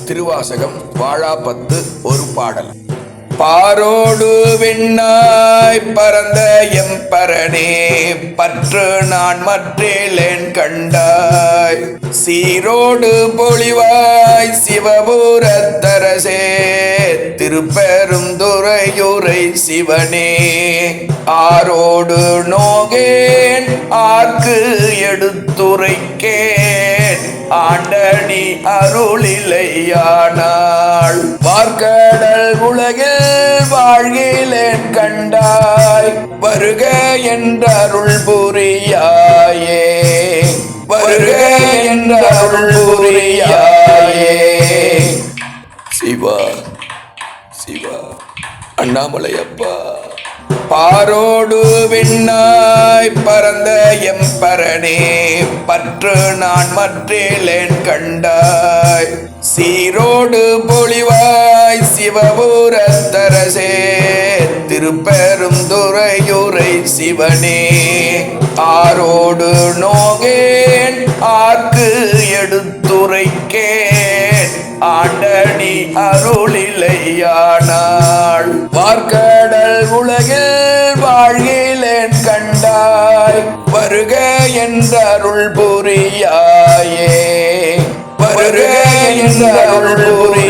திருவாசகம் வாழாப்பத்து ஒரு பாடல். பாரோடு விண்ணாய் பரந்த எம்பரனே, பற்று நான் மற்றேலேன் கண்டாய். சீரோடு பொழிவாய் சிவபுரத்தரசே, திருப்பெருந்துறையுரை சிவனே. ஆரோடு நோகேன் ஆர்க்கு எடுத்துரைக்கேன், ஆண்டனி அருளிலையானாள். வார்க்கடல் உலகில் வாழ்கிலேன் கண்டாய், வருக என்றருள் புரியாயே, வருக என்றருள் புரியாயே. சிவா சிவா அண்ணாமலையப்பா. பாரோடு விண்ணாய் பரந்த எம்பரனே, பற்று நான் மற்றேலேன் கண்டாய். சீரோடு பொழிவாய் சிவபுரத்தரசே, திருப்பெருந்துறையுரை சிவனே. ஆரோடு நோகேன் ஆர்க்கு எடுத்துரைக்கேன், ஆண்டனி அருளிலையானாள். வார்க்கடல் உலகில் வாழ்கிலேன் கண்டாய், வருக என்றருள் புரியாயே, வருக என்றருள் புரியாயே.